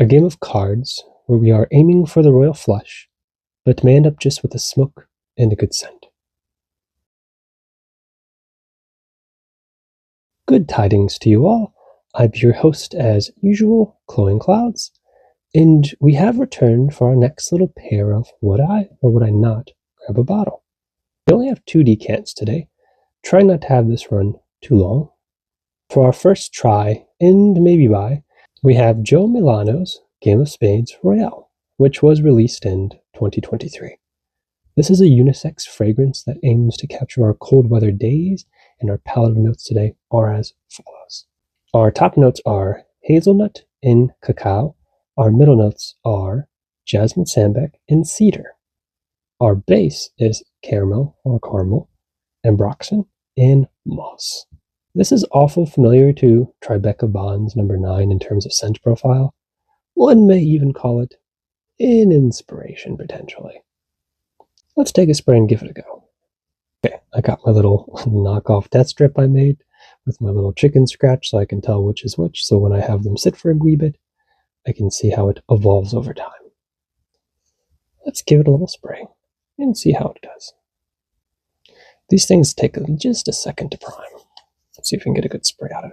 A game of cards where we are aiming for the royal flush, but may end up just with a smoke and a good scent. Good tidings to you all. I'm your host as usual, Cloying Clouds, and we have returned for our next little pair of would I or would I not grab a bottle. We only have 2 decants today, trying not to have this run too long. For our first try, and maybe buy, we have Joe Milano's Game of Spades Royale, which was released in 2023. This is a unisex fragrance that aims to capture our cold weather days, and our palette of notes today are as follows. Our top notes are hazelnut and cacao. Our middle notes are jasmine sambac and cedar. Our base is caramel or caramel, ambroxan, and moss. This is awful familiar to Tribeca Bond's number 9 in terms of scent profile. One may even call it an inspiration, potentially. Let's take a spray and give it a go. Okay, I got my little knockoff death strip I made with my little chicken scratch so I can tell which is which, so when I have them sit for a wee bit, I can see how it evolves over time. Let's give it a little spray and see how it does. These things take just a second to prime. Let's see if we can get a good spray out of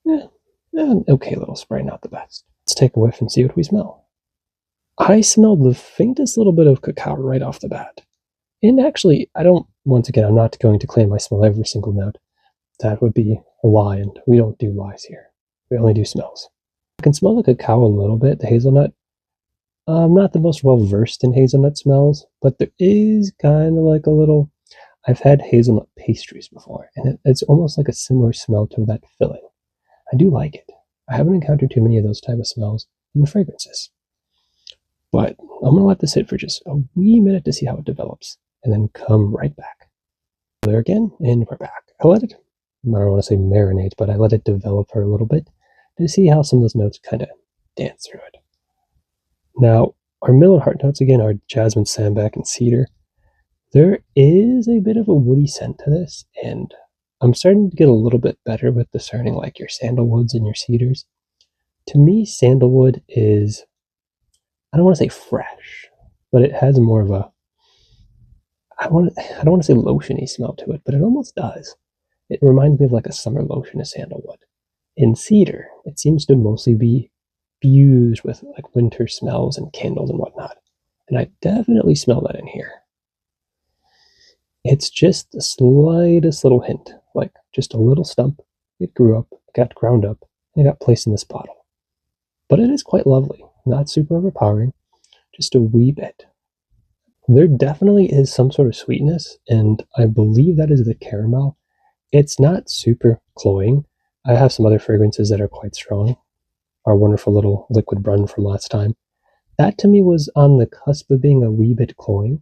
it. An okay little spray, not the best. Let's take a whiff and see what we smell. I smelled the faintest little bit of cacao right off the bat. And actually, once again, I'm not going to claim I smell every single note. That would be a lie, and we don't do lies here. We only do smells. I can smell the cacao a little bit, the hazelnut. I'm not the most well-versed in hazelnut smells, but there is kind of like a little... I've had hazelnut pastries before, and it's almost like a similar smell to that filling. I do like it. I haven't encountered too many of those type of smells in fragrances. But I'm going to let this sit for just a wee minute to see how it develops, and then come right back. There again, and we're back. I don't want to say marinate, but I let it develop for a little bit to see how some of those notes kind of dance through it. Now, our middle heart notes again are jasmine, sambac, and cedar. There is a bit of a woody scent to this, and I'm starting to get a little bit better with discerning like your sandalwoods and your cedars. To me, sandalwood is, I don't want to say fresh, but it has more of a, I don't want to say lotiony smell to it, but it almost does. It reminds me of like a summer lotion of sandalwood. In cedar, it seems to mostly be fused with like winter smells and candles and whatnot. And I definitely smell that in here. It's just the slightest little hint, like just a little stump. It grew up, got ground up, and it got placed in this bottle. But it is quite lovely, not super overpowering, just a wee bit. There definitely is some sort of sweetness, and I believe that is the caramel. It's not super cloying. I have some other fragrances that are quite strong. Our wonderful little liquid brun from last time. That to me was on the cusp of being a wee bit cloying.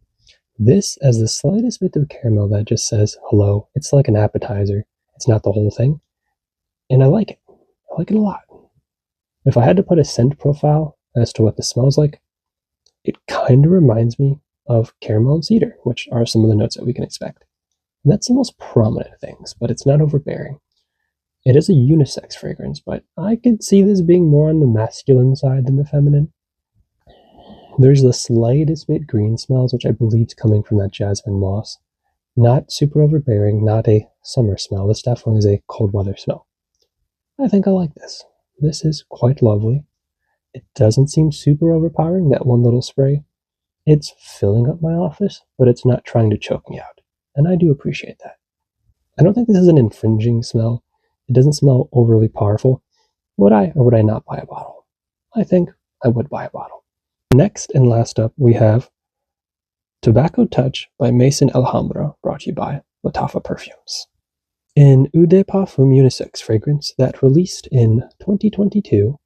This has the slightest bit of caramel that just says hello. It's like an appetizer. It's not the whole thing. And I like it. I like it a lot. If I had to put a scent profile as to what this smells like, it kind of reminds me of caramel and cedar, which are some of the notes that we can expect. And that's the most prominent things, but it's not overbearing. It is a unisex fragrance, but I could see this being more on the masculine side than the feminine. There's the slightest bit green smells, which I believe is coming from that jasmine moss. Not super overbearing, not a summer smell. This definitely is a cold weather smell. I think I like this. This is quite lovely. It doesn't seem super overpowering, that one little spray. It's filling up my office, but it's not trying to choke me out. And I do appreciate that. I don't think this is an infringing smell. It doesn't smell overly powerful. Would I or would I not buy a bottle? I think I would buy a bottle. Next and last up, we have Tobacco Touch by Maison Alhambra, brought to you by Lattafa Perfumes. An Eau de Parfum unisex fragrance that released in 2022,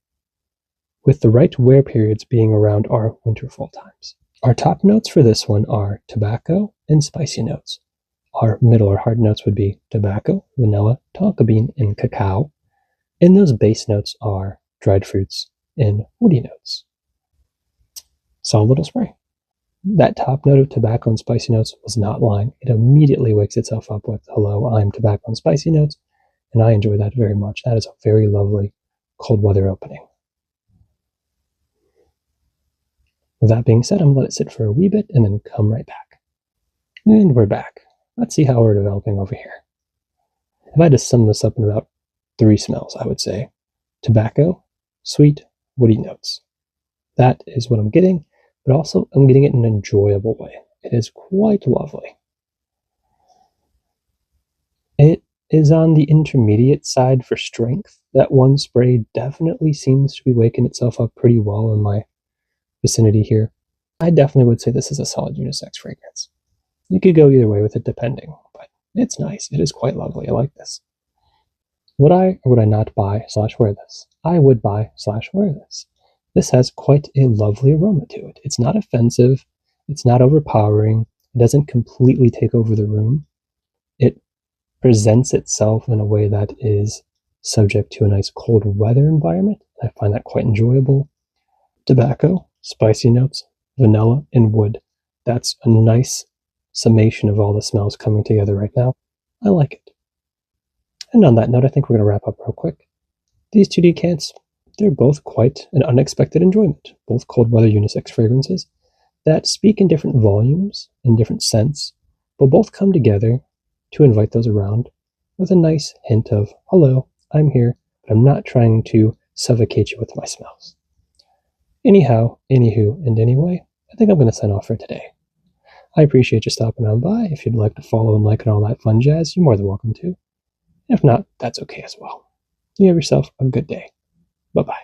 with the right wear periods being around our winter fall times. Our top notes for this one are tobacco and spicy notes. Our middle or hard notes would be tobacco, vanilla, tonka bean, and cacao. And those base notes are dried fruits and woody notes. Solid little spray. That top note of tobacco and spicy notes was not lying. It immediately wakes itself up with, hello, I'm tobacco and spicy notes, and I enjoy that very much. That is a very lovely cold weather opening. With that being said, I'm going to let it sit for a wee bit and then come right back. And we're back. Let's see how we're developing over here. If I had to sum this up in about 3 smells, I would say tobacco, sweet, woody notes. That is what I'm getting, but also I'm getting it in an enjoyable way. It is quite lovely. It is on the intermediate side for strength. That one spray definitely seems to be waking itself up pretty well in my vicinity here. I definitely would say this is a solid unisex fragrance. You could go either way with it depending, but it's nice. It is quite lovely. I like this. Would I or would I not buy / wear this? I would buy / wear this. This has quite a lovely aroma to it. It's not offensive. It's not overpowering. It doesn't completely take over the room. It presents itself in a way that is subject to a nice cold weather environment. I find that quite enjoyable. Tobacco, spicy notes, vanilla, and wood. That's a nice summation of all the smells coming together right now. I like it. And on that note, I think we're going to wrap up real quick. These 2 decants, they're both quite an unexpected enjoyment. Both cold weather unisex fragrances that speak in different volumes and different scents, but both come together to invite those around with a nice hint of, hello, I'm here, but I'm not trying to suffocate you with my smells. Anyhow, anywho, and anyway, I think I'm going to sign off for today. I appreciate you stopping on by. If you'd like to follow and like and all that fun jazz, you're more than welcome to. If not, that's okay as well. You have yourself a good day. Bye-bye.